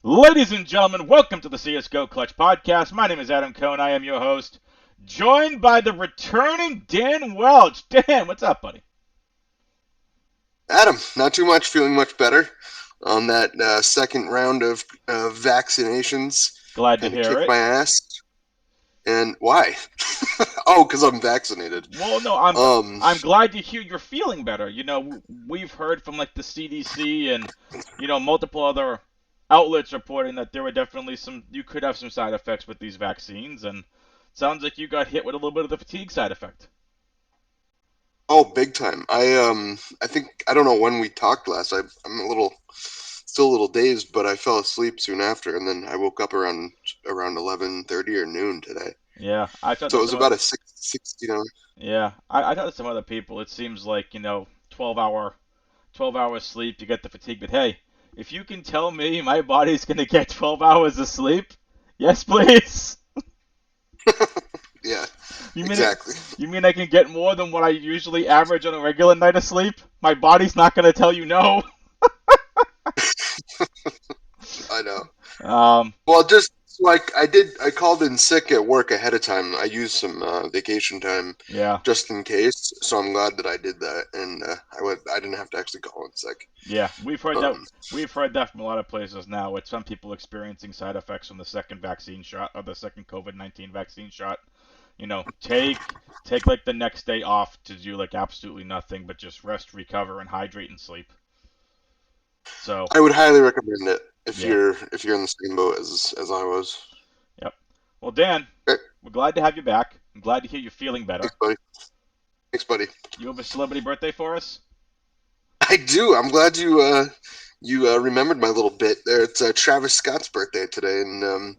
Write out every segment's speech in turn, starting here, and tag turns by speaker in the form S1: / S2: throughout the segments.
S1: Ladies and gentlemen, welcome to the CSGO Clutch Podcast. My name is Adam Cohn. I am your host, joined by the returning Dan Welch. Dan, what's up, buddy?
S2: Adam, not too much, feeling much better on that second round of vaccinations.
S1: Glad to
S2: Kind of
S1: hear
S2: kicked
S1: it.
S2: my ass. And why? Oh, because I'm vaccinated.
S1: Well, no, I'm
S2: Um,
S1: I'm glad to hear you're feeling better. We've heard from like the CDC and multiple other outlets reporting that there were definitely you could have some side effects with these vaccines, and sounds like you got hit with a little bit of the fatigue side effect.
S2: oh, big time. I think I don't know when we talked last. I'm still a little dazed, but I fell asleep soon after, and then I woke up around 11:30 or noon today.
S1: Yeah, I thought
S2: So
S1: that
S2: it was
S1: some of
S2: about a 16 hour.
S1: Yeah, I talked to some other people. It seems like 12 hours sleep, you get the fatigue. But hey, if you can tell me my body's gonna get 12 hours of sleep, yes, please.
S2: Yeah,
S1: You mean it?
S2: exactly.
S1: You mean I can get more than what I usually average on a regular night of sleep? My body's not gonna tell you no.
S2: I know.
S1: Um,
S2: Well, just like I called in sick at work ahead of time. I used some vacation time
S1: yeah,
S2: just in case. So I'm glad that I did that, and I didn't have to actually call in sick.
S1: yeah, we've heard that.
S2: Um,
S1: We've heard that from a lot of places now, with some people experiencing side effects from the second vaccine shot or the second COVID-19 vaccine shot. Take like the next day off to do like absolutely nothing but just rest, recover, and hydrate and sleep. So
S2: I would highly recommend it
S1: yeah,
S2: if you're in the same boat as I was.
S1: yep. Well, Dan,
S2: Okay,
S1: we're glad to have you back. I'm glad to hear you're feeling better.
S2: thanks, buddy. Thanks, buddy.
S1: You have a celebrity birthday for us?
S2: I do. I'm glad you remembered my little bit there. It's Travis Scott's birthday today, and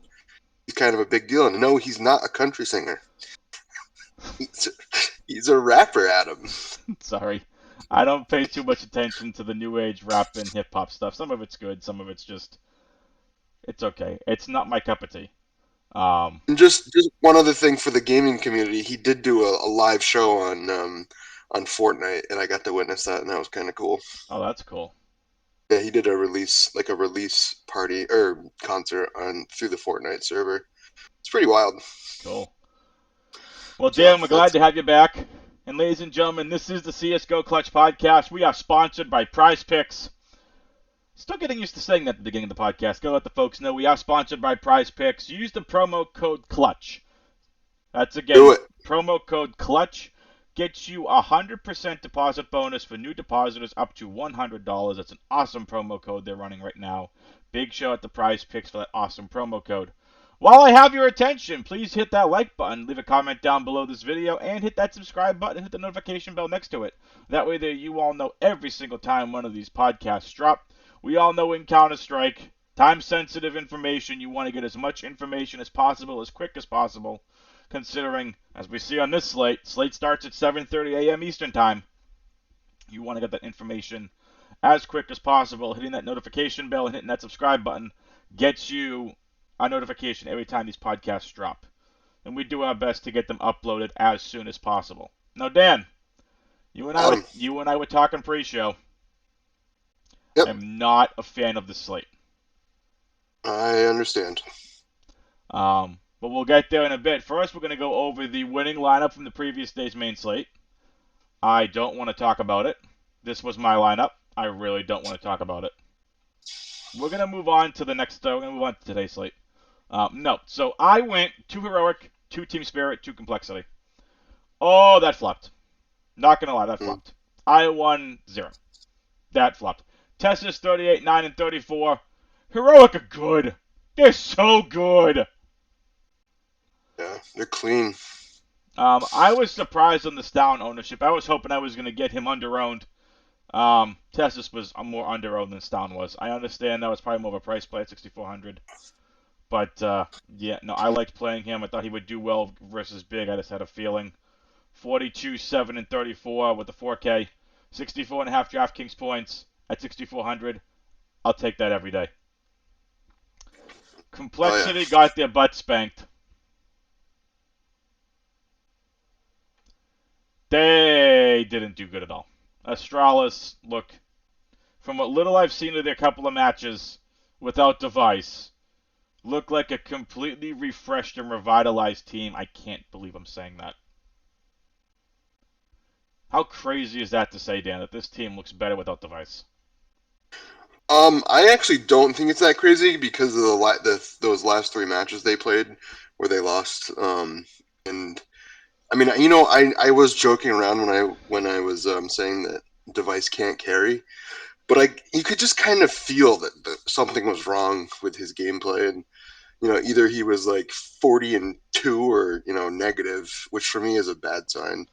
S2: he's kind of a big deal. And no, he's not a country singer. He's he's a rapper, Adam.
S1: Sorry, I don't pay too much attention to the new age rap and hip hop stuff. Some of it's good, some of it's just it's okay. It's not my cup of tea. Um,
S2: And just one other thing for the gaming community, he did do a live show on Fortnite, and I got to witness that, and that was kind of cool.
S1: oh, that's cool.
S2: Yeah, he did a release party or concert on through the Fortnite server. It's pretty wild.
S1: Cool. Well,
S2: So
S1: Dan, we're glad
S2: that's
S1: to have you back. And ladies and gentlemen, this is the CSGO Clutch Podcast. We are sponsored by Prize Picks. Still getting used to saying that at the beginning of the podcast. Go let the folks know we are sponsored by Prize Picks. Use the promo code CLUTCH. That's
S2: do
S1: again,
S2: it.
S1: promo code CLUTCH gets you a 100% deposit bonus for new depositors up to $100. That's an awesome promo code they're running right now. Big show at the Prize Picks for that awesome promo code. While I have your attention, please hit that like button, leave a comment down below this video, and hit that subscribe button, hit the notification bell next to it. That way there you all know every single time one of these podcasts drop. We all know in Counter-Strike, time-sensitive information, you want to get as much information as possible, as quick as possible, considering, as we see on this slate starts at 7:30 a.m. Eastern Time. You want to get that information as quick as possible. Hitting that notification bell and hitting that subscribe button gets you a notification every time these podcasts drop. And we do our best to get them uploaded as soon as possible. Now, Dan,
S2: Adam.
S1: you and I were talking pre-show.
S2: Yep,
S1: I'm not a fan of the slate.
S2: I understand.
S1: But we'll get there in a bit. First, we're going to go over the winning lineup from the previous day's main slate. I don't want to talk about it. This was my lineup. I really don't want to talk about it. We're going to move on to the next. We're going to move on to today's slate. No. So I went 2 heroic, 2 team spirit, 2 complexity. Oh, that flopped. Not going to lie, that
S2: Mm.
S1: flopped. I won 0. That flopped. Tessus 38, 9, and 34. Heroic are good. They're so good.
S2: Yeah, they're clean.
S1: I was surprised on the Stown ownership. I was hoping I was going to get him under-owned. Tessus was more under-owned than Stown was. I understand that was probably more of a price play at 6,400. But, yeah, no, I liked playing him. I thought he would do well versus Big. I just had a feeling. 42, 7, and 34 with the 4K. 64.5 DraftKings points at 6,400. I'll take that every day.
S2: Oh yeah.
S1: Complexity got their butt spanked. They didn't do good at all. Astralis, look, from what little I've seen of their couple of matches, without Device look like a completely refreshed and revitalized team. I can't believe I'm saying that. How crazy is that to say, Dan, that this team looks better without Device?
S2: I actually don't think it's that crazy because of those last three matches they played where they lost. And I mean, I was joking around when I was saying that Device can't carry, but you could just kind of feel that something was wrong with his gameplay, and either he was like 40-2 or negative, which for me is a bad sign.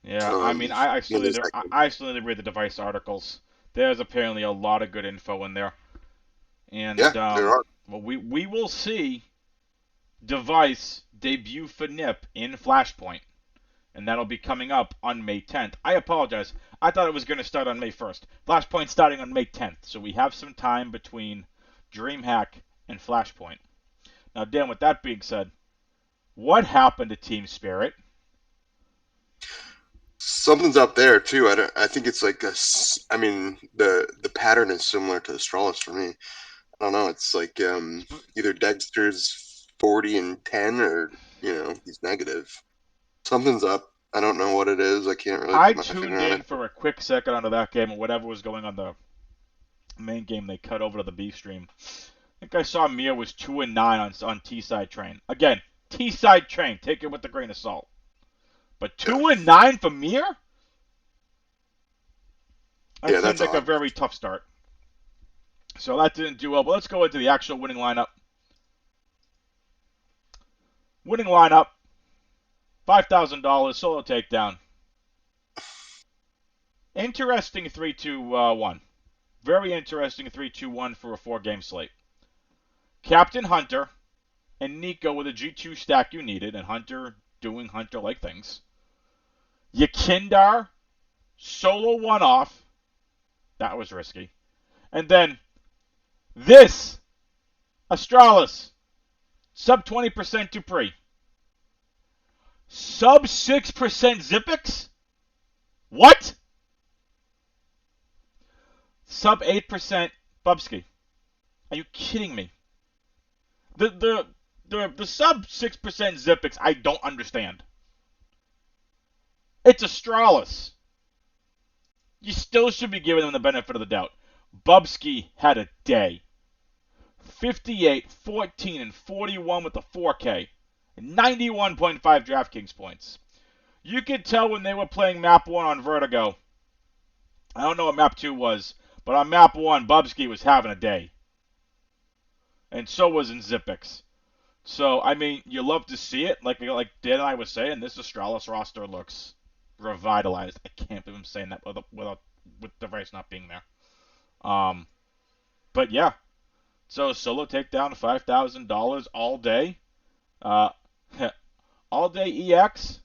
S1: Yeah, I
S2: Um,
S1: mean, I still
S2: when
S1: need
S2: there's
S1: to
S2: that
S1: I still need to read the Device articles. There's apparently a lot of good info in there,
S2: yeah,
S1: and
S2: there are.
S1: well, we will see Device debut for Nip in Flashpoint, and that'll be coming up on May 10th. I apologize. I thought it was going to start on May 1st. Flashpoint starting on May 10th, so we have some time between DreamHack and Flashpoint. Now, Dan, with that being said, what happened to Team Spirit?
S2: Something's up there too. I think it's like I mean, the pattern is similar to Astralis for me. I don't know. It's like either Dexter's 40-10 or he's negative. Something's up. I don't know what it is. I can't really
S1: I
S2: put my finger
S1: tuned
S2: on
S1: in
S2: it.
S1: for a quick second onto that game or whatever was going on the main game. They cut over to the B stream. I think I saw Mia was 2-9 on T side train. Again, T side train. Take it with a grain of salt. But
S2: Yeah,
S1: 2-9 for Mir? That
S2: yeah,
S1: seemed
S2: that's
S1: like a
S2: odd.
S1: very tough start. So that didn't do well. But let's go into the actual winning lineup. Winning lineup, $5,000 solo takedown. Interesting 3-2-1. Very interesting 3-2-1 for a 4-game slate. Captain Hunter and Nico with a G2 stack you needed, and Hunter doing Hunter like things. Yakindar, solo one off. That was risky. And then this Astralis, sub 20% Dupree. Sub 6% Zippix? What? Sub 8% Bubsky. Are you kidding me? The sub 6% Zippix I don't understand. It's Astralis. You still should be giving them the benefit of the doubt. Bubsky had a day. 58, 14, and 41 with the 4K. And 91.5 DraftKings points. You could tell when they were playing map 1 on Vertigo. I don't know what map 2 was, but on map 1, Bubsky was having a day. And so was in Zippix. So, I mean, you love to see it. Like Dan and I was saying, this Astralis roster looks revitalized. I can't believe I'm saying that with the Device not being there. Um, but yeah, so solo takedown $5,000 all day. Uh, all day EX,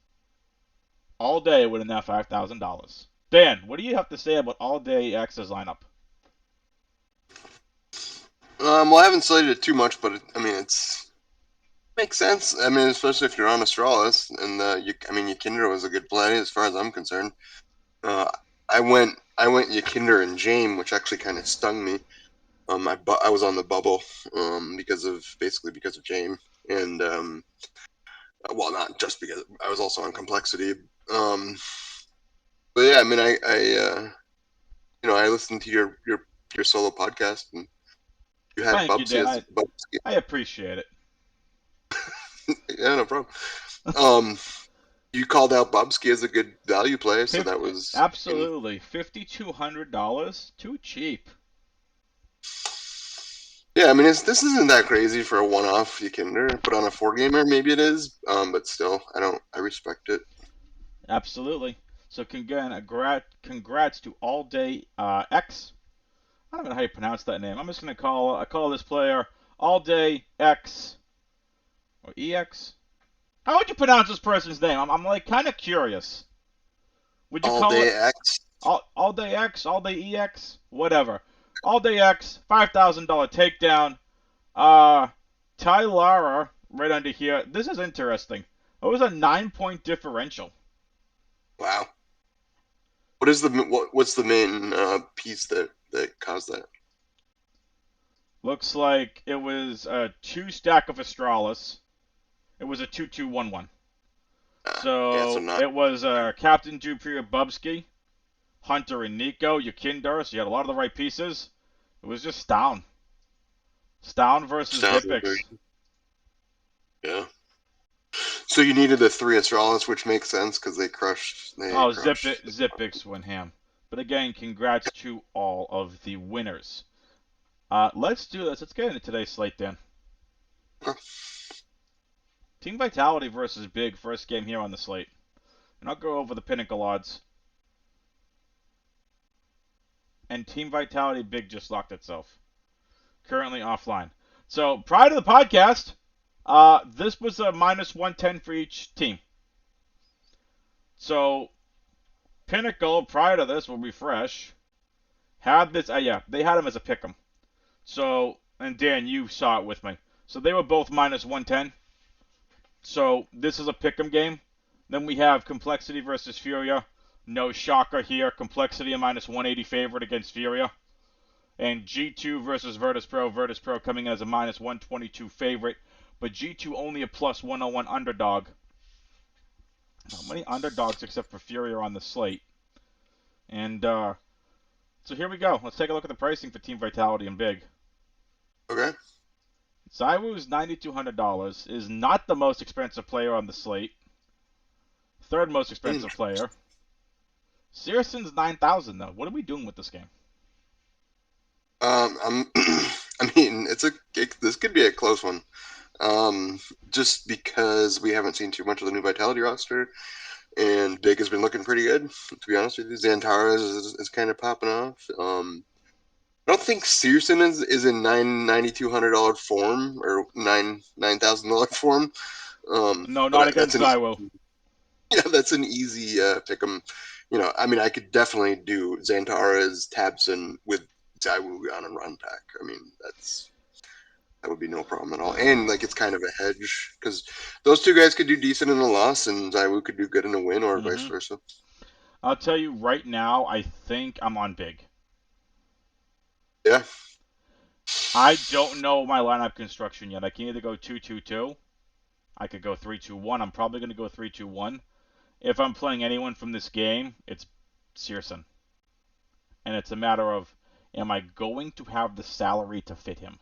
S1: all day winning that $5,000. Dan, what do you have to say about all day EX's lineup?
S2: Well, I haven't studied it too much, but I mean, it's makes sense. I mean, especially if you're on Astralis, and I mean, Yakinder was a good play as far as I'm concerned. Uh, I went Yakinder and Jame, which actually kind of stung me. I was on the bubble because of Jame, and well, not just because I was also on complexity. Um, but yeah, I mean, I listened to your solo podcast, and you had
S1: Thank you,
S2: Bubsy
S1: Dan.
S2: as
S1: I
S2: Bubsy.
S1: I appreciate it.
S2: Yeah, no problem. Um, you called out Bubsky as a good value play, so that was in.
S1: Absolutely, $5,200, too cheap.
S2: Yeah, I mean, this isn't that crazy for a one-off Yakinder, but on a four gamer, maybe it is. But still, I respect it.
S1: Absolutely. So congrats to All Day X. I don't know how you pronounce that name. I'm just gonna call this player All Day X or EX. How would you pronounce this person's name? I'm like kind of curious. Would you
S2: All
S1: call
S2: day
S1: it
S2: X.
S1: All Day X, All Day EX, whatever? All Day X, $5,000 takedown. Uh, Ty Lara right under here. This is interesting. It was a 9 point differential.
S2: Wow. What's the main piece that caused that?
S1: Looks like it was a two stack of Astralis. It was a 2-2-1-1.
S2: Yeah, so
S1: So
S2: not
S1: it was Captain Jupiter Bubsky, Hunter and Nico, Yakindar, so you had a lot of the right pieces. It was just Stown. Stown versus
S2: sound very
S1: Zipix.
S2: yeah. So you needed the three Astralis, which makes sense because they
S1: Oh,
S2: crushed.
S1: Zipix went ham. But again, congrats to all of the winners. Let's do this. Let's get into today's slate, Dan. Team Vitality versus Big, first game here on the slate. And I'll go over the pinnacle odds. And Team Vitality Big just locked itself. Currently offline. So prior to the podcast, this was a minus 110 for each team. So Pinnacle prior to this will refresh. Had this, yeah, they had him as a pick'em. So, and Dan, you saw it with me. So they were both minus 110. So this is a pick'em game. Then we have Complexity versus Furia. No shocker here. Complexity a minus 180 favorite against Furia. And G2 versus Virtus Pro. Virtus Pro coming in as a minus 122 favorite. But G2 only a plus 101 underdog. Not many underdogs except for Furia on the slate. And so here we go. Let's take a look at the pricing for Team Vitality and Big.
S2: Okay.
S1: Zywoo's $9,200 is not the most expensive player on the slate. Third most expensive player. Searson's 9,000 though. What are we doing with this game?
S2: I'm. I mean, this could be a close one. Just because we haven't seen too much of the new Vitality roster, and Big has been looking pretty good. To be honest with you, Xantaras is kind of popping off. I don't think Searson is in $9,200 form or $9,000 form.
S1: No,
S2: But
S1: not against Zywoo.
S2: yeah, that's an easy pick 'em. I mean, I could definitely do Xantaras, Tabson with Zywoo on a run pack. I mean, that would be no problem at all. And like it's kind of a hedge because those two guys could do decent in a loss, and Zywoo could do good in a win, or vice
S1: Mm-hmm.
S2: versa.
S1: I'll tell you right now, I think I'm on Big.
S2: Yeah.
S1: I don't know my lineup construction yet. I can either go 2-2-2. I could go 3-2-1. I'm probably going to go 3-2-1. If I'm playing anyone from this game, it's Searson. And it's a matter of, am I going to have the salary to fit him?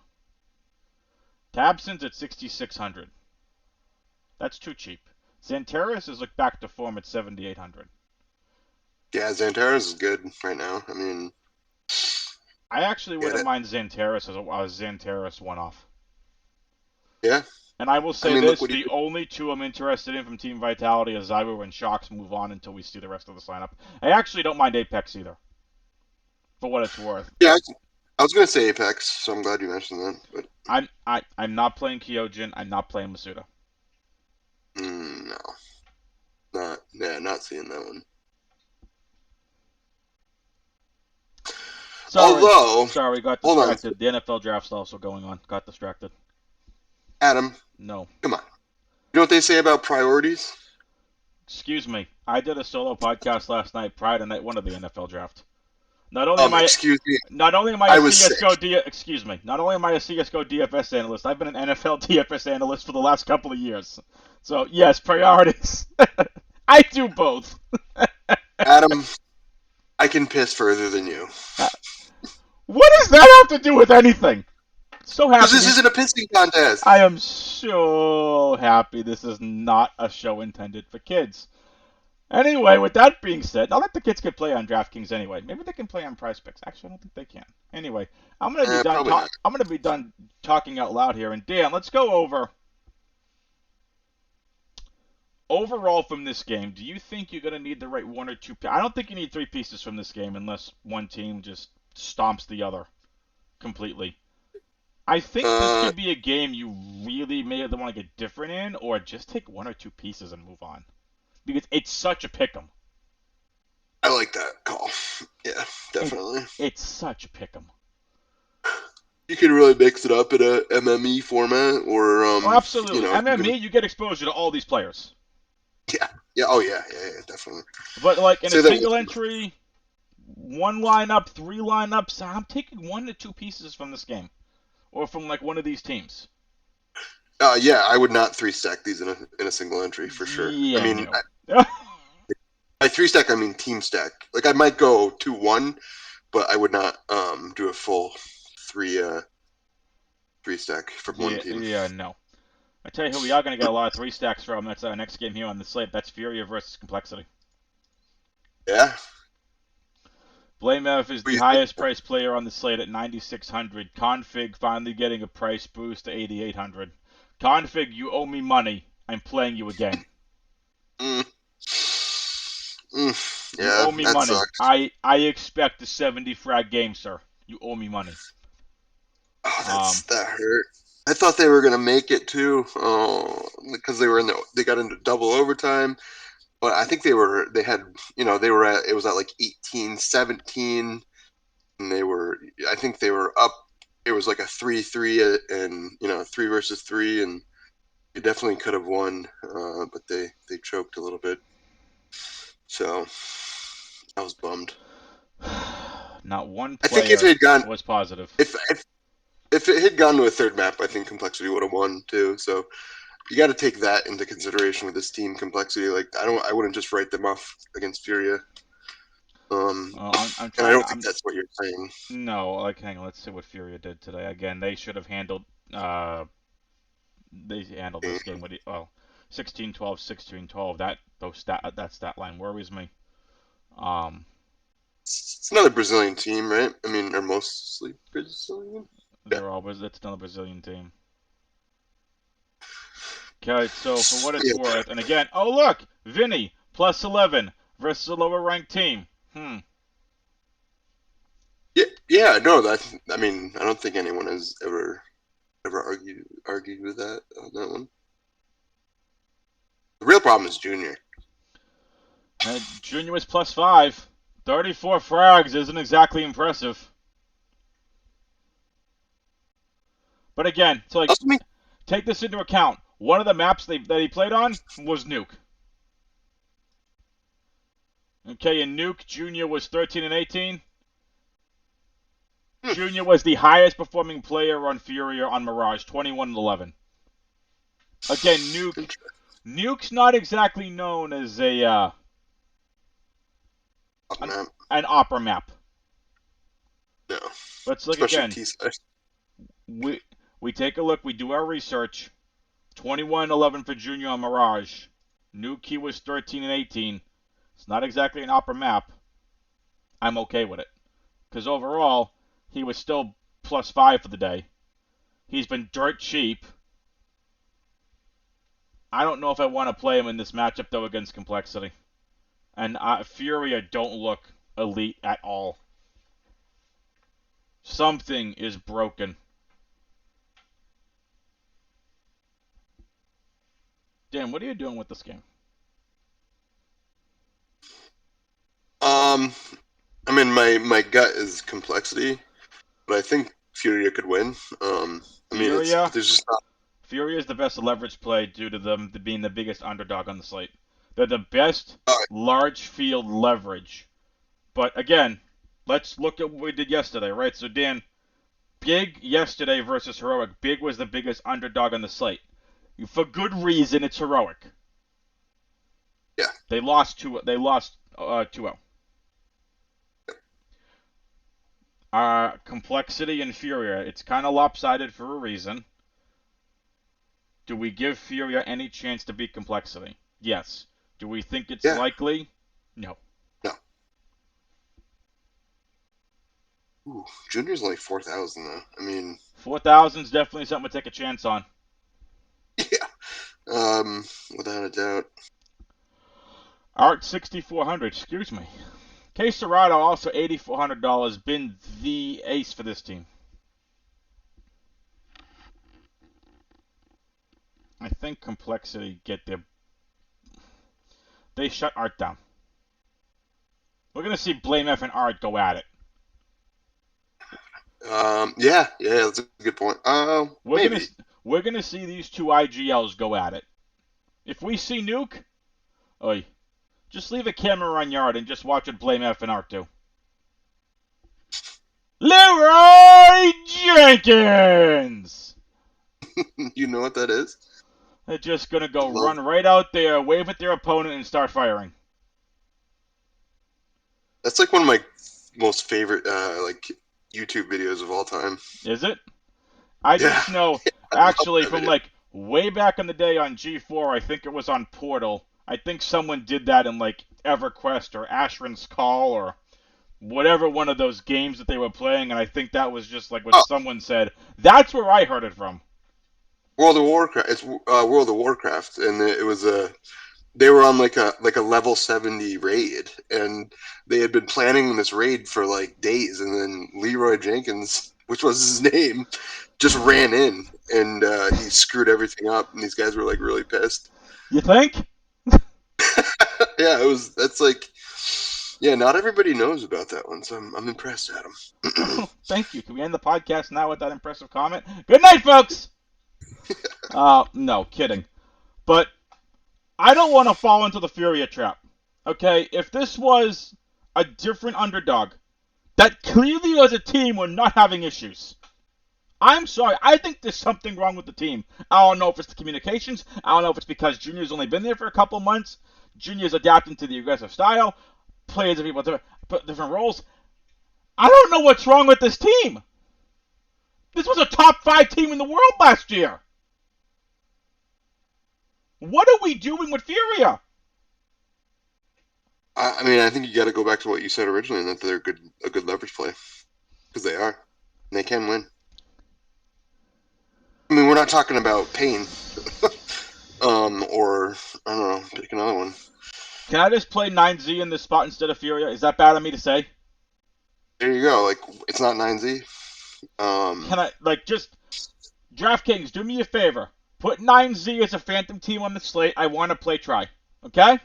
S1: Tabson's at 6,600. That's too cheap. Xantaras is like back to form at 7,800.
S2: Yeah, Xantaras is good right now. I mean,
S1: I actually
S2: get
S1: wouldn't
S2: it.
S1: mind Xantaras as a Xantaras one-off.
S2: Yeah.
S1: And I will
S2: I
S1: say
S2: mean, look
S1: this,
S2: what he
S1: the
S2: did.
S1: only two I'm interested in from Team Vitality is Zyber and Shocks move on until we see the rest of the lineup. I actually don't mind Apex either, for what it's worth.
S2: Yeah, I was gonna say Apex, so I'm glad you mentioned that. But
S1: I'm not playing Kyojin, I'm not playing Masuda.
S2: no, not seeing that one.
S1: Sorry.
S2: Although,
S1: Sorry, got
S2: hold on,
S1: distracted. The NFL draft's also going on. Got distracted.
S2: Adam,
S1: No.
S2: come on. You know what they say about priorities?
S1: Excuse me. I did a solo podcast last night prior to night one of the NFL draft. Not only am I
S2: Excuse me,
S1: Not only am I a
S2: I was sick.
S1: excuse me. Not only am I a CS:GO DFS analyst, I've been an NFL DFS analyst for the last couple of years. So yes, priorities. I do both.
S2: Adam, I can piss further than you.
S1: What does that have to do with anything? So
S2: Because
S1: happy.
S2: this isn't a pissing contest.
S1: I am so happy this is not a show intended for kids. Anyway, with that being said, I'll let the kids can play on DraftKings anyway. Maybe they can play on Prize Picks. Actually, I don't think they can. Anyway,
S2: Probably not.
S1: I'm gonna be done talking out loud here. And Dan, let's go over overall from this game. Do you think you're gonna need the right one or two? I don't think you need three pieces from this game unless one team just stomps the other completely. I think this
S2: Uh,
S1: could be a game you really may want to get different in, or just take one or two pieces and move on because it's such a pick 'em.
S2: I like that call. Yeah,
S1: It,
S2: definitely.
S1: it's such a pick 'em.
S2: You can really mix it up in a MME format, or
S1: Oh, absolutely.
S2: even
S1: MME, you get exposure to all these players.
S2: yeah, yeah, oh yeah, definitely.
S1: But like in a
S2: Say that
S1: single
S2: with
S1: entry, one lineup, three lineups, I'm taking one to two pieces from this game. or from like one of these teams?
S2: Yeah, I would not three stack these in a single entry for sure. I
S1: Yeah,
S2: mean,
S1: no.
S2: by three stack I mean team stack. Like I might go 2-1, but I would not do a full three three stack from one
S1: Yeah,
S2: team.
S1: yeah, no. I tell you who we are going to get a lot of three stacks from. That's our next game here on the slate. That's Furia versus Complexity.
S2: Yeah.
S1: Blame F is
S2: What do
S1: the
S2: you think?
S1: highest priced player on the slate at 9,600. Config finally getting a price boost to 8,800. Config, you owe me money. I'm playing you again.
S2: Mm.
S1: You
S2: Yeah,
S1: owe me
S2: that
S1: money.
S2: sucks.
S1: I expect a 70 frag game, sir. You owe me money.
S2: Oh,
S1: Um,
S2: that hurt. I thought they were gonna make it too. Oh, because they got into double overtime. But I think they had, they were at, it was at like 18-17, and I think they were up. It was like a 3-3, and, three versus three, and they definitely could have won, but they choked a little bit. So I was bummed.
S1: not one
S2: I think if
S1: player
S2: it had gone,
S1: was positive.
S2: if it had gone to a third map, I think Complexity would have won too. So you got to take that into consideration with this team Complexity. Like I wouldn't just write them off against Furia.
S1: I'm
S2: And I
S1: trying.
S2: don't think
S1: I'm
S2: that's what you're saying.
S1: no. Like, hang on. Let's see what Furia did today. Again, they should have handled. They handled this game with 16-12, 16-12. That stat line worries me. Um,
S2: It's another Brazilian team, right? I mean, they're mostly Brazilian. Yeah.
S1: they're always it's another Brazilian team. Okay, so for what it's
S2: Yeah.
S1: worth, and again, oh look, Vinny plus 11 versus a lower ranked team.
S2: Yeah. Yeah. No, I mean, I don't think anyone has ever argued with that on that one. The real problem is Junior.
S1: Junior was plus 5. 34 frags isn't exactly impressive. But again, so like,
S2: Also, I mean,
S1: take this into account. One of the maps that he played on was Nuke. Okay, in Nuke, Junior was 13 and 18.
S2: hmm,
S1: Junior was the highest performing player on Furia on Mirage, 21 and 11. Again, Nuke's not exactly known as
S2: man,
S1: an opera map.
S2: no,
S1: Let's look
S2: especially
S1: again.
S2: T side.
S1: We we take a look. We do our research. 21 and 11 for Junior on Mirage. Nuke he was 13 and 18. It's not exactly an opera map. I'm okay with it because overall he was still plus 5 for the day. He's been dirt cheap. I don't know if I want to play him in this matchup though against Complexity. And Furia don't look elite at all. Something is broken. Dan, what are you doing with this game?
S2: Um, I mean, my gut is Complexity, but I think Furia could win. I mean,
S1: Furia?
S2: there's just not.
S1: Furia is the best leverage play due to them being the biggest underdog on the slate. They're the best
S2: Uh,
S1: large field leverage. But again, let's look at what we did yesterday, right? So Dan, Big yesterday versus Heroic. Big was the biggest underdog on the slate. For good reason, it's Heroic.
S2: yeah.
S1: They lost 2-0. Complexity and Furia. It's kind of lopsided for a reason. Do we give Furia any chance to beat Complexity? Yes. Do we think it's
S2: Yeah.
S1: likely? No.
S2: No. Ooh, Junior's only 4,000 though. I mean,
S1: 4,000 is definitely something to take a chance on.
S2: yeah. Without a doubt.
S1: Art 6,400. Excuse me. K Serrato also $8,400. Been the ace for this team. I think Complexity get their. They shut Art down. We're gonna see Blame F and Art go at it.
S2: Yeah, that's a good point.
S1: We're gonna
S2: Maybe.
S1: we're gonna see these two IGLs go at it. If we see Nuke, oi, just leave a camera on Yard and just watch it Blame F and Art do. Leroy Jenkins!
S2: You know what that is?
S1: They're just gonna go
S2: Love.
S1: run right out there, wave at their opponent, and start firing.
S2: That's like one of my most favorite like YouTube videos of all time.
S1: Is it? I
S2: Yeah,
S1: just know,
S2: I love
S1: actually,
S2: that
S1: from
S2: video.
S1: like way back in the day on G4, I think it was on Portal. I think someone did that in like EverQuest or Ashran's Call or whatever one of those games that they were playing, and I think that was just like what
S2: Oh,
S1: someone said. That's where I heard it from.
S2: World of Warcraft. It's World of Warcraft, and it was a they were on like a level 70 raid, and they had been planning this raid for like days, and then Leroy Jenkins, which was his name, just ran in, and he screwed everything up, and these guys were like really pissed.
S1: You think?
S2: Yeah, it was. That's like, yeah, not everybody knows about that one, so I'm impressed, Adam.
S1: Oh, thank you. Can we end the podcast now with that impressive comment? Good night, folks! No, kidding. But I don't want to fall into the Furia trap. Okay, if this was a different underdog that clearly as a team were not having issues, I'm sorry. I think there's something wrong with the team. I don't know if it's the communications. I don't know if it's because Junior's only been there for a couple months. Junior's adapting to the aggressive style. Players have people different roles. I don't know what's wrong with this team. This was a top 5 team in the world last year. What are we doing with Furia?
S2: I mean, I think you got to go back to what you said originally, and that they're a good leverage play because they are, and they can win. I mean, we're not talking about pain, or I don't know, pick another one.
S1: Can I just play 9Z in this spot instead of Furia? Is that bad of me to say?
S2: There you go. Like, it's not 9Z.
S1: Can I, like, just DraftKings, do me a favor. Put 9Z as a phantom team on the slate. I want to play try. Okay?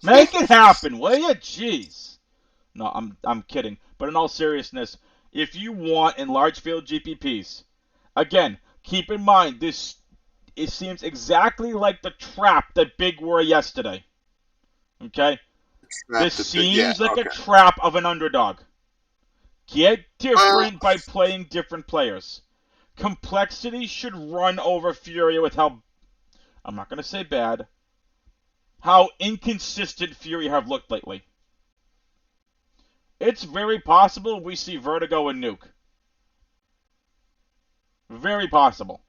S1: Make it happen, will you? Jeez. No, I'm kidding. But in all seriousness, if you want in large field GPPs, again, keep in mind this. It seems exactly like the trap that Big were yesterday. Okay, this
S2: Yeah,
S1: seems like a
S2: okay.
S1: trap of an underdog. Get
S2: Well,
S1: different by playing different players. Complexity should run over Furia with how, I'm not going to say bad, how inconsistent Furia have looked lately. It's very possible we see Vertigo and Nuke. Very possible.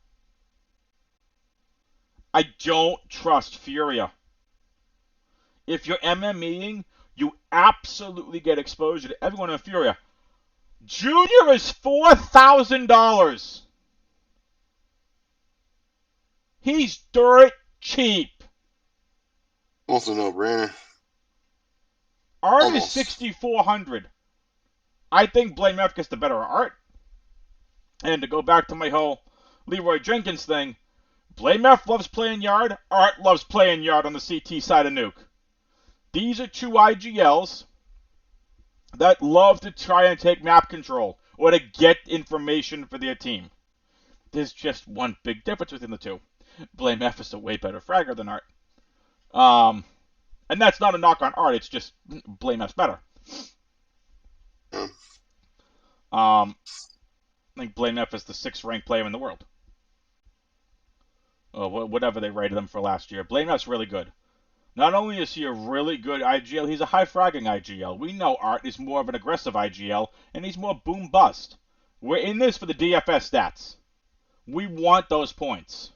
S1: I don't trust Furia. If you're MMEing, you absolutely get exposure to everyone in Furia. Junior is $4,000. He's dirt cheap.
S2: almost a no-brainer.
S1: Art is
S2: Almost.
S1: 6,400. I think Blame F gets the better Art. And to go back to my whole Leroy Jenkins thing, Blame F loves playing yard. Art loves playing yard on the CT side of Nuke. These are two IGLs that love to try and take map control or to get information for their team. There's just one big difference between the two. Blame F is a way better fragger than Art. And that's not a knock on Art. It's just Blame F's better.
S2: Yeah.
S1: I think Blame F is the 6th ranked player in the world. Or whatever they rated him for last year. Blame F's really good. Not only is he a really good IGL, he's a high fragging IGL. We know Art is more of an aggressive IGL, and he's more boom bust. We're in this for the DFS stats. We want those points.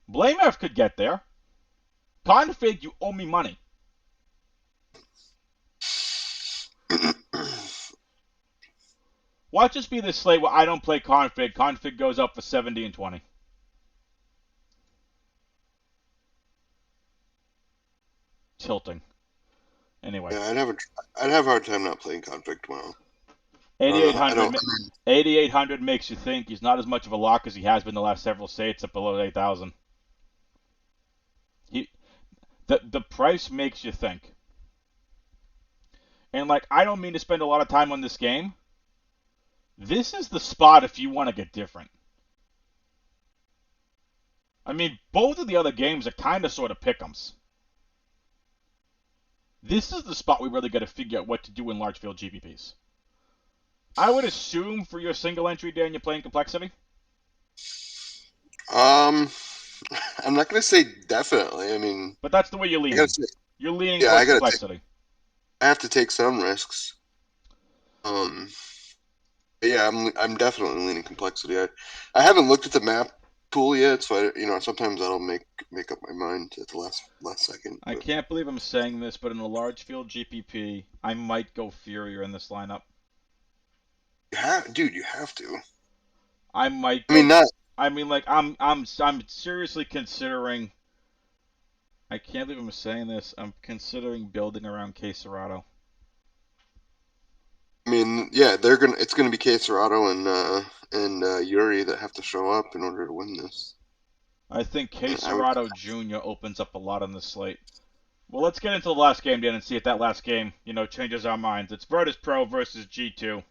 S1: Blame F could get there. Config, you owe me money. Watch this be this slate where I don't play config. Config goes up for 70 and 20. Tilting. Anyway.
S2: Yeah, I'd have a hard time not playing Conflict tomorrow. I
S1: 8,800
S2: don't.
S1: 8,800 makes you think he's not as much of a lock as he has been the last several states at below 8,000. The price makes you think. And like, I don't mean to spend a lot of time on this game. This is the spot if you want to get different. I mean, both of the other games are kind of sort of pick'ems. This is the spot we really got to figure out what to do in large field GPPs. I would assume for your single entry, Dan, you're playing complexity.
S2: Um, I'm not gonna say definitely. I mean,
S1: But that's the way you're
S2: I gotta
S1: leaning.
S2: say,
S1: You're leaning
S2: yeah, I
S1: towards
S2: gotta take.
S1: complexity.
S2: I have to take some risks. Um, but yeah, I'm definitely leaning complexity. I haven't looked at the map pool yet, so sometimes that'll make up my mind at the last second.
S1: I
S2: But
S1: can't believe I'm saying this, but in a large field GPP, I might go Furier in this lineup.
S2: dude, you have to.
S1: I might
S2: I mean,
S1: go.
S2: not.
S1: I mean, like I'm seriously considering. I can't believe I'm saying this. I'm considering building around Queserado.
S2: I mean, yeah, they're gonna. It's gonna be Caserado and Yuri that have to show up in order to win this.
S1: I think
S2: I would.
S1: Queserado Jr. opens up a lot on the slate. Well, let's get into the last game, Dan, and see if that last game, changes our minds. It's Virtus Pro versus G2.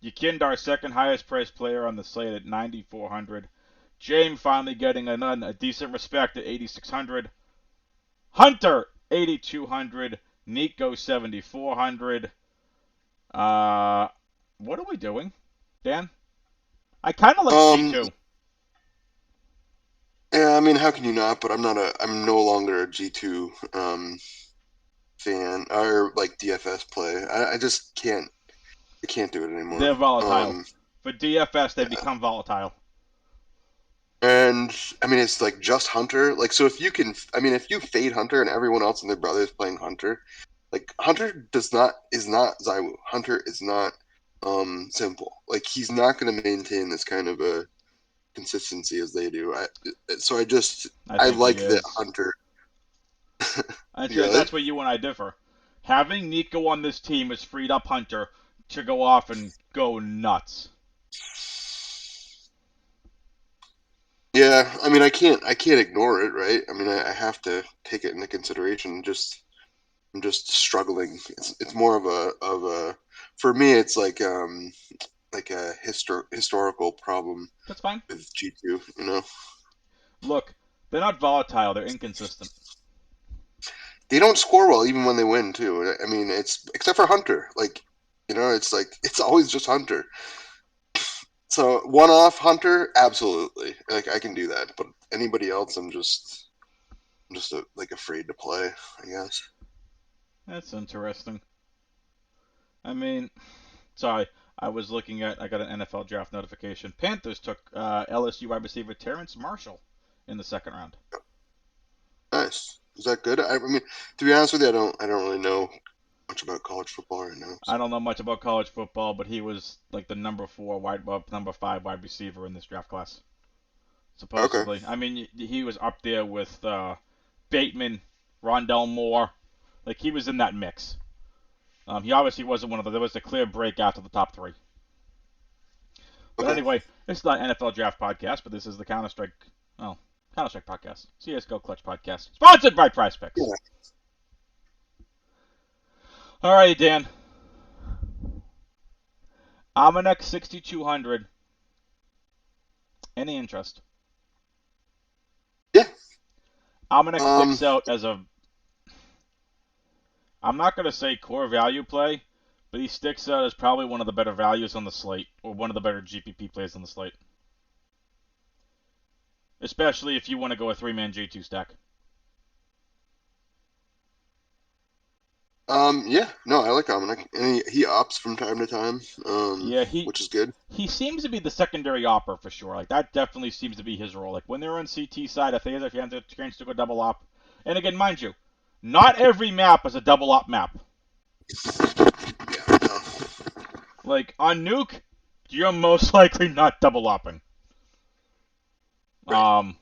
S1: Yakind, second highest priced player on the slate at 9,400. James finally getting a decent respect at 8,600. Hunter 8,200. Nico 7,400. What are we doing, Dan? I kind of like
S2: Um.
S1: G2.
S2: Yeah, I mean, how can you not? But I'm not a. I'm no longer a G2 fan or like DFS play. I just can't. I can't do it anymore.
S1: They're volatile.
S2: Um.
S1: For DFS, they
S2: Yeah.
S1: become volatile.
S2: And I mean, it's like just Hunter. Like, so if you can, I mean, if you fade Hunter and everyone else and their brother is playing Hunter, like Hunter is not Zywoo. Hunter is not simple. Like he's not going to maintain this kind of a consistency as they do. So
S1: I
S2: I
S1: think he
S2: like that
S1: is.
S2: Hunter. Really?
S1: That's where you and I differ. Having Nico on this team has freed up Hunter to go off and go nuts.
S2: Yeah, I mean, I can't ignore it, right? I mean, I have to take it into consideration. I'm just struggling. It's more of a for me. It's like a historical problem
S1: That's fine.
S2: with G2. You know,
S1: Look, they're not volatile, they're inconsistent.
S2: they don't score well even when they win too. I mean, it's except for Hunter. Like, it's like it's always just Hunter. So one off Hunter, absolutely. Like I can do that, but anybody else, I'm just like afraid to play. I guess.
S1: That's interesting. I mean, sorry, I got an NFL draft notification. Panthers took LSU wide receiver Terrence Marshall in the second round.
S2: Nice. Is that good? I mean, to be honest with you, I don't really know much about college football right now.
S1: I
S2: So
S1: don't know much about college football, but he was like the number 5 wide receiver in this draft class,
S2: okay,
S1: supposedly. I mean, he was up there with Bateman, Rondell Moore, like he was in that mix. He obviously wasn't one of them. There was a clear break after the top three. But
S2: okay.
S1: anyway, this is not an NFL draft podcast, but this is the Counter Strike podcast, CS:GO Clutch podcast, sponsored by Prize Picks.
S2: Yeah.
S1: All right, Dan. Almanac 6200. Any interest?
S2: Yeah.
S1: Almanac
S2: Um.
S1: sticks out as a, I'm not going to say core value play, but he sticks out as probably one of the better values on the slate, or one of the better GPP plays on the slate. Especially if you want to go a 3-man G2 stack.
S2: Yeah. No, I like Dominic, and he opts from time to time.
S1: Yeah, he
S2: Which is good.
S1: he seems to be the secondary opper for sure. Like that definitely seems to be his role. Like when they're on CT side, if he has a chance to go double op, and again, mind you, not every map is a double op map.
S2: Yeah. No.
S1: Like on Nuke, you're most likely not double opping.
S2: Right.
S1: Um,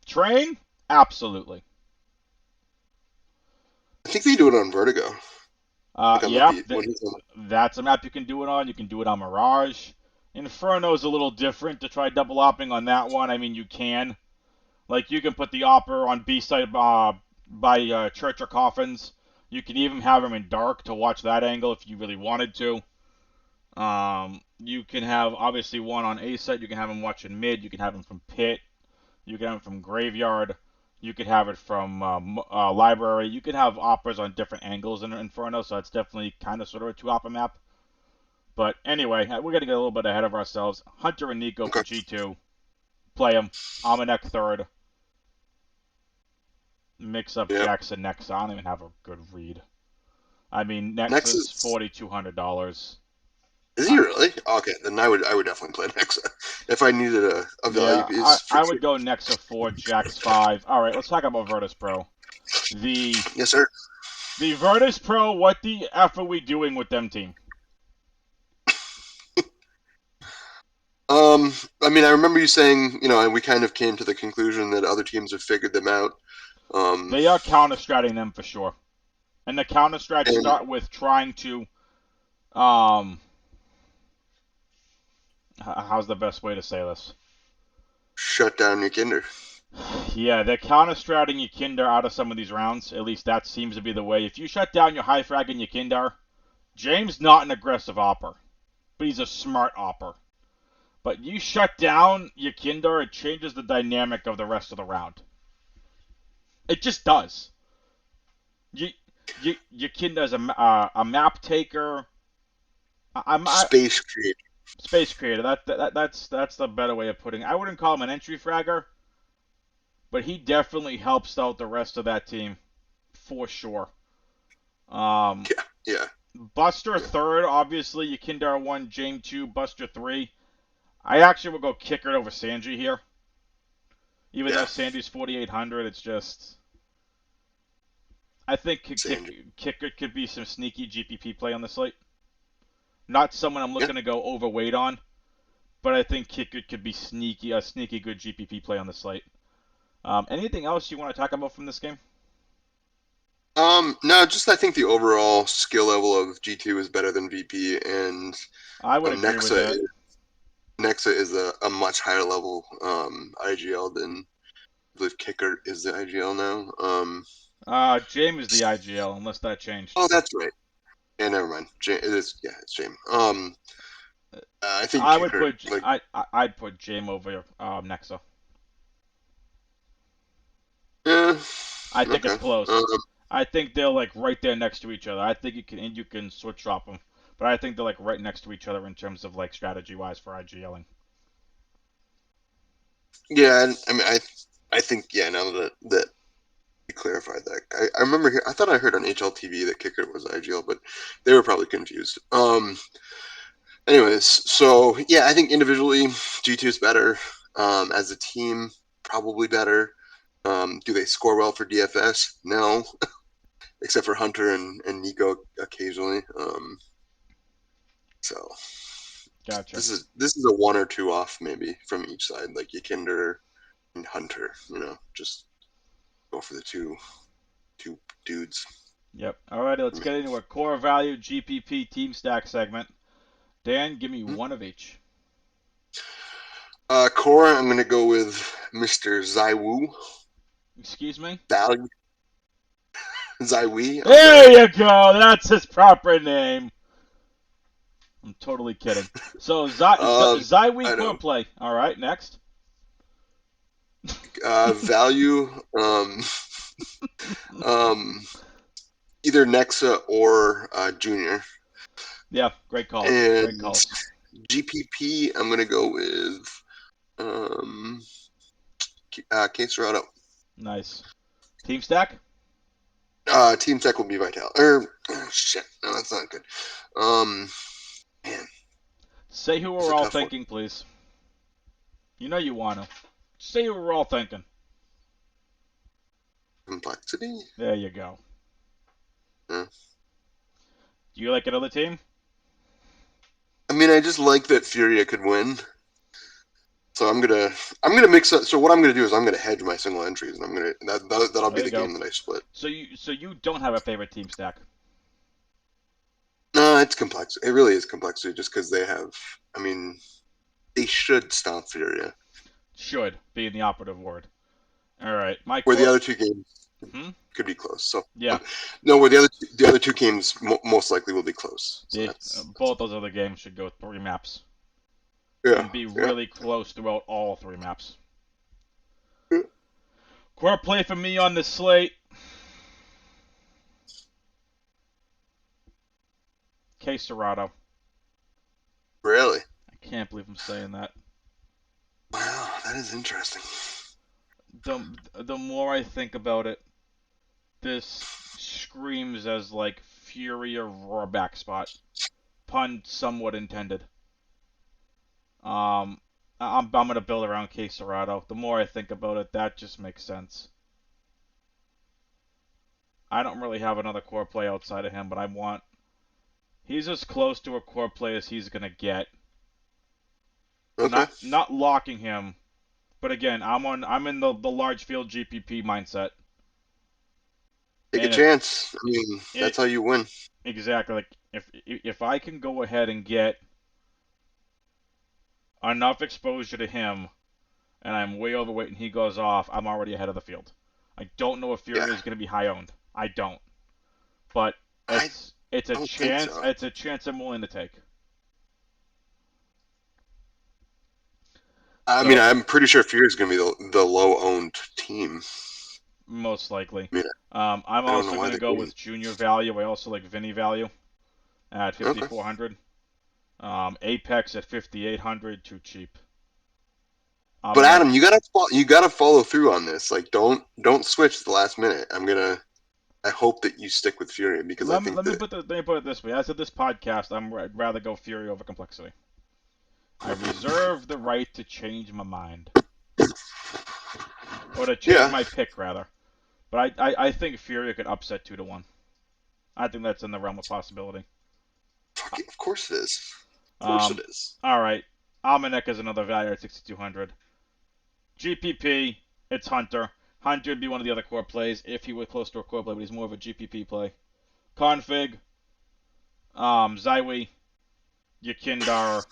S1: Train, absolutely.
S2: I think they do it on Vertigo, like on the
S1: Yeah,
S2: beat when he's on.
S1: that's a map you can do it on. You can do it on Mirage. Inferno's a little different to try double opping on that one. I mean, you can. Like, you can put the Opper on B side by Church or Coffins. You can even have him in Dark to watch that angle if you really wanted to. You can have, obviously, one on A side. You can have him watching mid. You can have him from Pit. You can have him from Graveyard. You could have it from library. You could have operas on different angles in Inferno, so it's definitely kind of sort of a two opera map. But anyway, we're gonna get a little bit ahead of ourselves. Hunter and Nico for
S2: Okay.
S1: G2. Play them. Amanek third. Mix up
S2: Yeah.
S1: Jackson Nexa. I don't even have a good read. I mean, Nexa's
S2: Nexus.
S1: $4,200.
S2: Is he
S1: Uh,
S2: really? Okay, then I would definitely play Nexa if I needed a value
S1: yeah, I,
S2: piece for
S1: I
S2: sure.
S1: would go Nexa 4, Jax 5. All right, let's talk about Virtus Pro. The
S2: Yes, sir.
S1: the Virtus Pro, what the F are we doing with them team?
S2: Um, I mean, I remember you saying, and we kind of came to the conclusion that other teams have figured them out. Um,
S1: They are counter-stratting them for sure. And the counter-strats
S2: and
S1: start with trying to, um, how's the best way to say this?
S2: shut down your Kinder.
S1: Yeah, they're counter-stratting your Kindar out of some of these rounds. At least that seems to be the way. If you shut down your high frag and your Kindar, James not an aggressive opper, but he's a smart opper. But you shut down your Kindar, it changes the dynamic of the rest of the round. It just does. You, your Kindar's a map taker. I
S2: Space creep.
S1: space creator. That's the better way of putting it. I wouldn't call him an entry fragger, but he definitely helps out the rest of that team for sure. Um,
S2: Yeah, yeah,
S1: Buster
S2: yeah,
S1: third, obviously. Yakindar one, James two, Buster three. I actually would go Kicker over Sanji here, even though
S2: yeah.
S1: Sanji's 4,800. It's just I think
S2: Sandy.
S1: Kicker could be some sneaky GPP play on the slate. Not someone I'm
S2: Yeah.
S1: looking to go overweight on, but I think Kicker could be a sneaky good GPP play on the slate. Anything else you want to talk about from this game?
S2: No, just I think the overall skill level of G2 is better than VP, and
S1: I would agree with
S2: Nexa
S1: that.
S2: Nexa is a much higher level IGL than I believe Kicker is the IGL now.
S1: James is the IGL, unless that changed.
S2: Oh, that's right. Yeah, never mind. It is. Yeah, it's James. I think
S1: I would
S2: Kicker
S1: put
S2: like
S1: I'd put James over Nexa.
S2: yeah.
S1: I think it's
S2: Okay.
S1: close. I think they're like right there next to each other. I think you can switch swap them, but I think they're like right next to each other in terms of like strategy wise for IGLing.
S2: Yeah, I mean, I think yeah. Now that you clarified that, I remember. I thought I heard on HLTV that Kicker was IGL, but they were probably confused. Anyways, so yeah, I think individually G2 is better. As a team, probably better. Do they score well for DFS? No, except for Hunter and Nico occasionally. So
S1: Gotcha.
S2: this is a one or two off maybe from each side, like Yakinder and Hunter. Just go for the two dudes.
S1: Yep. Alrighty, let's get into a core value GPP team stack segment. Dan, give me one of each.
S2: Core, I'm gonna go with Mr. Zaiwu.
S1: Excuse me.
S2: Value Zaiwi. I'm
S1: There
S2: sorry.
S1: you go. That's his proper name. I'm totally kidding. So
S2: Um,
S1: Zywe
S2: I
S1: core
S2: know.
S1: play. All right, next.
S2: Value. Um, Either Nexa or Junior.
S1: Yeah, great calls. Great
S2: And
S1: calls.
S2: GPP, I'm gonna go with um, Case Serrano.
S1: Nice. Team stack.
S2: Team Tech will be Vital. Shit, no, that's not good. Um, man,
S1: Say who
S2: it's
S1: we're
S2: a
S1: all
S2: tough one.
S1: thinking, please. You know you want to. Say who we're all thinking.
S2: Complexity.
S1: There you go.
S2: Yeah.
S1: Do you like another team?
S2: I mean, I just like that Furia could win. So I'm gonna mix up. So what I'm gonna do is I'm gonna hedge my single entries, and that'll
S1: There
S2: be
S1: you
S2: the
S1: go.
S2: game that I split.
S1: So you don't have a favorite team stack.
S2: No, it's complex. It really is complexity, just because they have. I mean, they should stomp Furia.
S1: Should be in the operative word. All right, my
S2: Where the
S1: core.
S2: other two games
S1: Hmm.
S2: could be close. So
S1: Yeah,
S2: no, where the other two games most likely will be close. So that's
S1: both those other games should go three maps
S2: yeah,
S1: and be
S2: yeah,
S1: really close throughout all three maps.
S2: yeah.
S1: Core play for me on the slate. K Serrato.
S2: Really?
S1: I can't believe I'm saying that.
S2: Wow, that is interesting.
S1: The more I think about it, this screams as like Fury or Raw back spot. Pun somewhat intended. Um, I'm gonna build around K Serrato. The more I think about it, that just makes sense. I don't really have another core play outside of him, but I want. He's as close to a core play as he's gonna get.
S2: Okay.
S1: Not locking him, but again, I'm in the large field GPP mindset,
S2: Take a
S1: and if
S2: chance. I mean,
S1: it
S2: that's how you win.
S1: exactly like if I can go ahead and get enough exposure to him, and I'm way overweight and he goes off, I'm already ahead of the field. I don't know if
S2: Yeah.
S1: Fury is going to be high owned. I don't, but
S2: I
S1: it's a
S2: don't think
S1: chance.
S2: so.
S1: It's a chance I'm willing to take.
S2: I mean,
S1: So
S2: I'm pretty sure Fear is going to be the low owned team.
S1: most likely,
S2: I mean,
S1: I'm
S2: I don't know
S1: also
S2: why
S1: going to
S2: they
S1: go
S2: wouldn't.
S1: with Junior value. I also like Vinny value at
S2: Okay.
S1: 5,400. Apex at 5,800, too cheap.
S2: But
S1: Almanac.
S2: Adam, you gotta follow through on this. Like, don't switch at the last minute. I hope that you stick with Fury because I
S1: Let me
S2: think that
S1: let me put it this way. As of this podcast, I'd rather go Fury over Complexity. I reserve the right to change my mind, or to change
S2: yeah,
S1: my pick rather. But I think Fury could upset 2-1. I think that's in the realm of possibility.
S2: fuck it, of course it is. Of course it
S1: Um,
S2: is.
S1: all right. Almanac is another value at 6,200. GPP, it's Hunter. Hunter would be one of the other core plays if he were close to a core play, but he's more of a GPP play. Config, Zywi, Yakindar,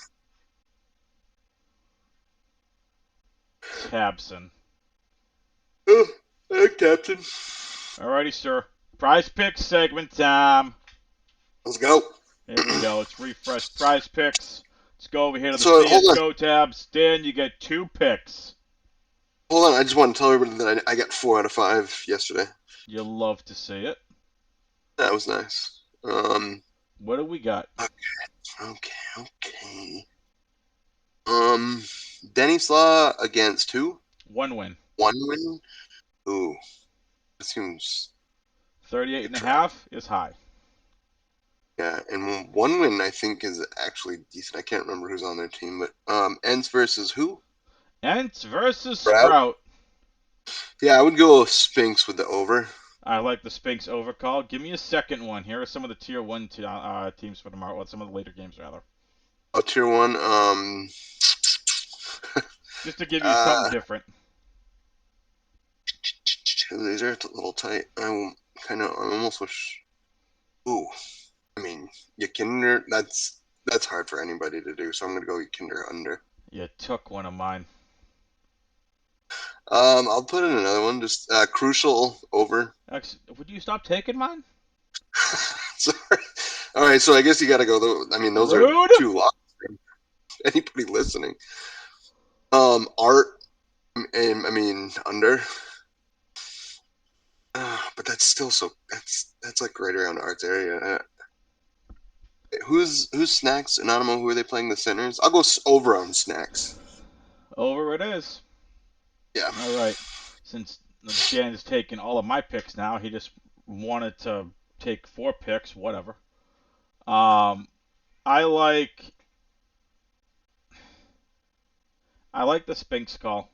S1: Tabson.
S2: Oh, Captain.
S1: Alrighty, sir. Prize picks segment time.
S2: Let's go.
S1: Here we go. Let's refresh prize picks. Let's go over here to the
S2: So
S1: CSGO tabs. Dan, you get 2 picks.
S2: hold on. I just want to tell everybody that I got 4 out of 5 yesterday.
S1: You love to see it.
S2: That was nice.
S1: What do we got?
S2: Okay. Um, Denny Slaw against who?
S1: 1 win.
S2: 1 win. Ooh, that seems
S1: 38
S2: like a
S1: and a
S2: trap.
S1: half is high.
S2: Yeah, and 1 win I think is actually decent. I can't remember who's on their team, but Ents versus who?
S1: Ents versus
S2: Sprout.
S1: Sprout.
S2: Yeah, I would go Spinks with the over.
S1: I like the Spinks overcall. Give me a second one. Here are some of the tier 1 teams for tomorrow. Well, some of the later games, rather.
S2: Oh, tier one.
S1: Just to give you something
S2: uh,
S1: different.
S2: these are a little tight. I almost wish. Ooh, I mean, Yakinder. That's hard for anybody to do. So I'm gonna go Yakinder under.
S1: You took one of mine.
S2: I'll put in another one. Just crucial over.
S1: Would you stop taking mine?
S2: Sorry. All right, so I guess you got to go. I mean, those are
S1: Rude.
S2: 2 locks. Anybody listening? Art. And I mean under. But that's still so. That's like right around Art's area. Who's Snacks? Anonymous. Who are they playing? The centers. I'll go over on Snacks.
S1: Over it is.
S2: Yeah.
S1: All right. Since Dan has taken all of my picks now, he just wanted to take 4 picks. Whatever. Um, I like I like the Spinks call.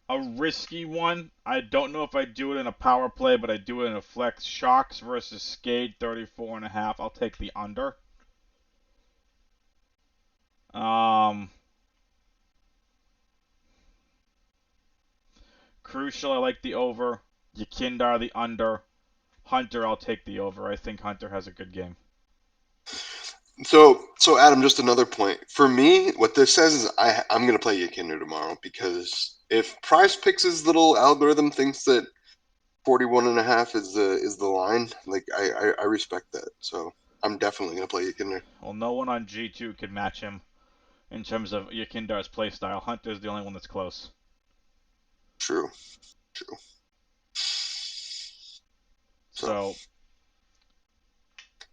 S1: A risky one. I don't know if I do it in a power play, but I do it in a flex. Sharks versus Skade 34.5. I'll take the under. Um, Crucial. I like the over. Yakindar the under. Hunter. I'll take the over. I think Hunter has a good game.
S2: So Adam, just another point for me. What this says is I'm gonna play Yakinder tomorrow because if Prize Picks' little algorithm thinks that 41.5 is the line, like I respect that. So I'm definitely gonna play Yakinder.
S1: Well, no one on G2 can match him in terms of Yakindar's playstyle. Hunter's the only one that's close.
S2: True. True. So,
S1: So,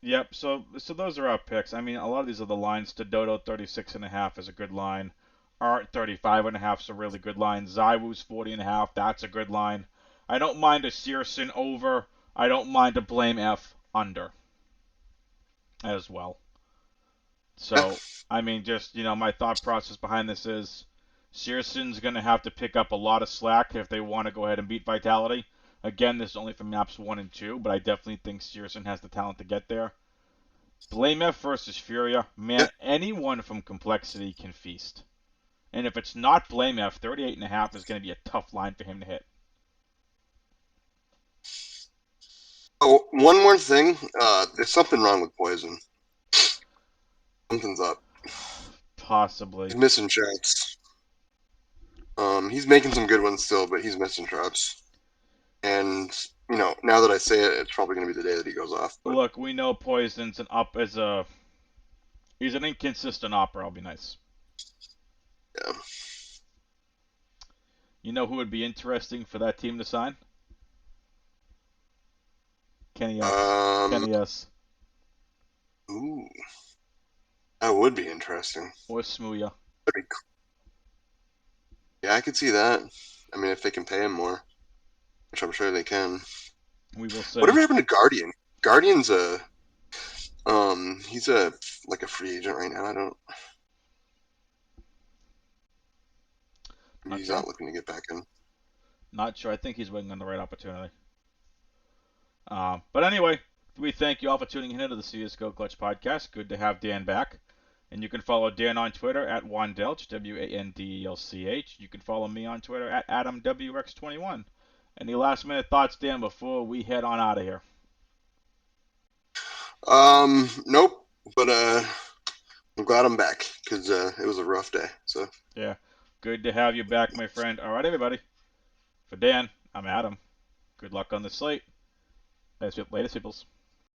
S1: yep. So those are our picks. I mean, a lot of these are the lines. Dodo 36.5 is a good line. Art 35.5 is a really good line. Zywoo's 40.5. That's a good line. I don't mind a Searson over. I don't mind a Blame F under as well.
S2: yeah.
S1: So, I mean, just, my thought process behind this is Searson's going to have to pick up a lot of slack if they want to go ahead and beat Vitality. Again, this is only for maps 1 and 2, but I definitely think Searson has the talent to get there. Blamef versus Furia,
S2: Yeah.
S1: man, anyone from Complexity can feast. And if it's not Blamef, 38.5 is going to be a tough line for him to hit.
S2: Oh, one more thing. There's something wrong with Poison. Something's up.
S1: Possibly.
S2: He's missing shots. He's making some good ones still, but he's missing shots. And now that I say it, it's probably going to be the day that he goes off. But
S1: Look, we know Poison's he's an inconsistent opera. I'll be nice.
S2: yeah,
S1: You know who would be interesting for that team to sign? Kenny S.
S2: um,
S1: Kenny S.
S2: ooh, that would be interesting.
S1: Or Smooya.
S2: That'd be Yeah, I could see that. I mean, if they can pay him more, which I'm sure they can.
S1: We will see.
S2: Whatever happened to Guardian? Guardian's he's like a free agent right now. I don't.
S1: Not
S2: He's
S1: sure.
S2: not looking to get back in.
S1: Not sure. I think he's waiting on the right opportunity. But anyway, we thank you all for tuning in to the CSGO Clutch podcast. Good to have Dan back. And you can follow Dan on Twitter at Wandelch, WANDELCH. You can follow me on Twitter at AdamWX21. Any last minute thoughts, Dan, before we head on out of here?
S2: Nope. But I'm glad I'm back because it was a rough day. So
S1: Yeah. Good to have you back, my friend. All right, everybody. For Dan, I'm Adam. Good luck on the slate. Latest peoples.